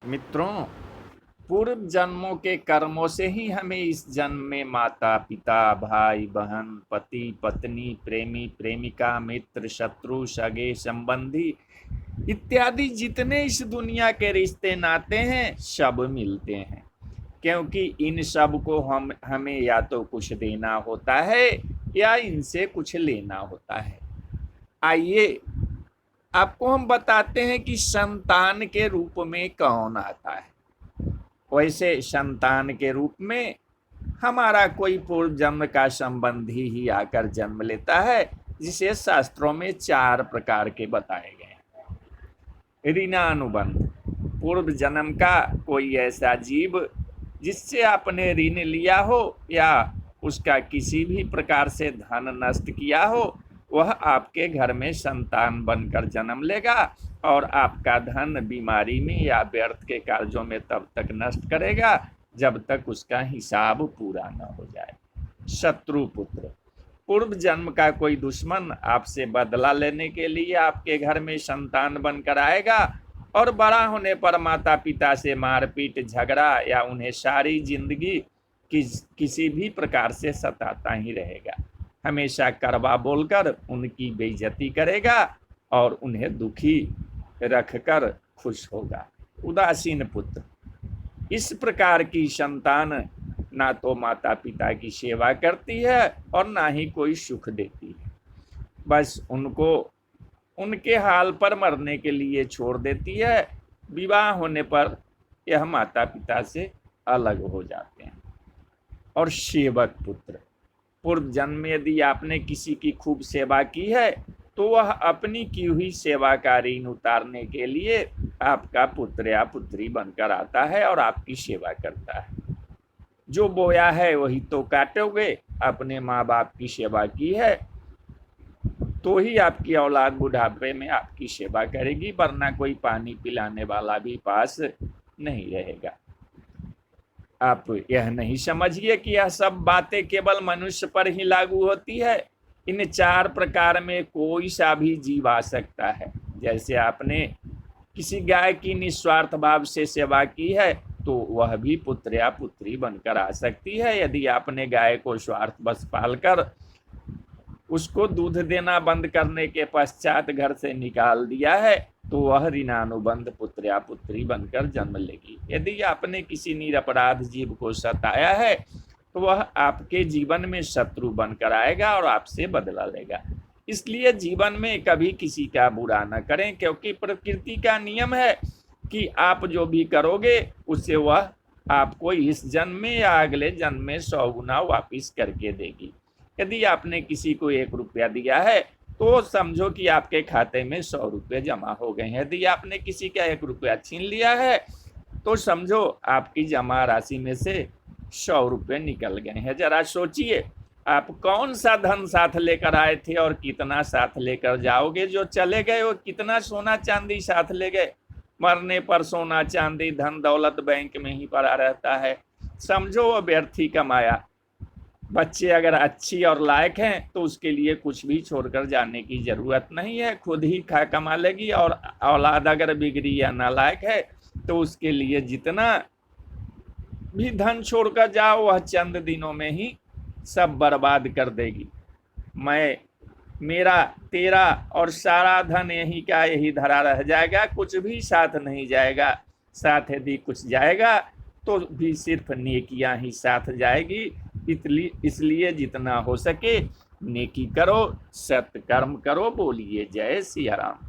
मित्रों, पूर्व जन्मों के कर्मों से ही हमें इस जन्म में माता पिता, भाई बहन, पति पत्नी, प्रेमी प्रेमिका, मित्र शत्रु, सगे संबंधी इत्यादि जितने इस दुनिया के रिश्ते नाते हैं सब मिलते हैं। क्योंकि इन सब को हमें या तो कुछ देना होता है या इनसे कुछ लेना होता है। आइए आपको हम बताते हैं कि संतान के रूप में कौन आता है। वैसे संतान के रूप में हमारा कोई पूर्व जन्म का संबंधी ही आकर जन्म लेता है, जिसे शास्त्रों में 4 प्रकार के बताए गए हैं। ऋणानुबंध, पूर्व जन्म का कोई ऐसा जीव जिससे आपने ऋण लिया हो या उसका किसी भी प्रकार से धन नष्ट किया हो, वह आपके घर में संतान बनकर जन्म लेगा और आपका धन बीमारी में या व्यर्थ के कार्यों में तब तक नष्ट करेगा जब तक उसका हिसाब पूरा न हो जाए। शत्रु पुत्र, पूर्व जन्म का कोई दुश्मन आपसे बदला लेने के लिए आपके घर में संतान बनकर आएगा और बड़ा होने पर माता पिता से मारपीट झगड़ा या उन्हें सारी जिंदगी किसी भी प्रकार से सताता ही रहेगा। हमेशा कड़वा बोलकर उनकी बेइज्जती करेगा और उन्हें दुखी रखकर खुश होगा। उदासीन पुत्र, इस प्रकार की संतान ना तो माता पिता की सेवा करती है और ना ही कोई सुख देती है, बस उनको उनके हाल पर मरने के लिए छोड़ देती है। विवाह होने पर यह माता पिता से अलग हो जाते हैं। और सेवक पुत्र, पूर्व जन्म में यदि आपने किसी की खूब सेवा की है तो वह अपनी की हुई सेवा का ऋण उतारने के लिए आपका पुत्र या पुत्री बनकर आता है और आपकी सेवा करता है। जो बोया है वही तो काटोगे। अपने माँ बाप की सेवा की है तो ही आपकी औलाद बुढ़ापे में आपकी सेवा करेगी, वरना कोई पानी पिलाने वाला भी पास नहीं रहेगा। आप यह नहीं समझिए कि यह सब बातें केवल मनुष्य पर ही लागू होती है। इन 4 प्रकार में कोई सा भी जीव आ सकता है। जैसे आपने किसी गाय की निस्वार्थ भाव से सेवा की है तो वह भी पुत्र या पुत्री बनकर आ सकती है। यदि आपने गाय को स्वार्थवश पालकर उसको दूध देना बंद करने के पश्चात घर से निकाल दिया है तो वह ऋणानुबंध पुत्र या पुत्री बनकर जन्म लेगी। यदि आपने किसी निरपराध जीव को सताया है तो वह आपके जीवन में शत्रु बनकर आएगा और आपसे बदला लेगा। इसलिए जीवन में कभी किसी का बुरा न करें, क्योंकि प्रकृति का नियम है कि आप जो भी करोगे उससे वह आपको इस जन्म में या अगले जन्म में 100 गुना वापिस करके देगी। यदि आपने किसी को 1 रुपया दिया है तो समझो कि आपके खाते में 100 रुपये जमा हो गए हैं। यदि आपने किसी का 1 रुपया छीन लिया है तो समझो आपकी जमा राशि में से 100 रुपये निकल गए हैं। जरा सोचिए, आप कौन सा धन साथ लेकर आए थे और कितना साथ लेकर जाओगे। जो चले गए वो कितना सोना चांदी साथ ले गए। मरने पर सोना चांदी धन दौलत बैंक में ही पड़ा रहता है, समझो वो व्यर्थ ही कमाया। बच्चे अगर अच्छी और लायक हैं तो उसके लिए कुछ भी छोड़कर जाने की जरूरत नहीं है, खुद ही खा कमा लेगी। और औलाद अगर बिगड़ी या नालायक है तो उसके लिए जितना भी धन छोड़कर जाओ वह चंद दिनों में ही सब बर्बाद कर देगी। मैं, मेरा, तेरा और सारा धन यही का यही धरा रह जाएगा, कुछ भी साथ नहीं जाएगा। साथ यदि कुछ जाएगा तो भी सिर्फ नेकियां ही साथ जाएगी। इसलिए जितना हो सके नेकी करो, सत्कर्म करो। बोलिए जय सिया राम।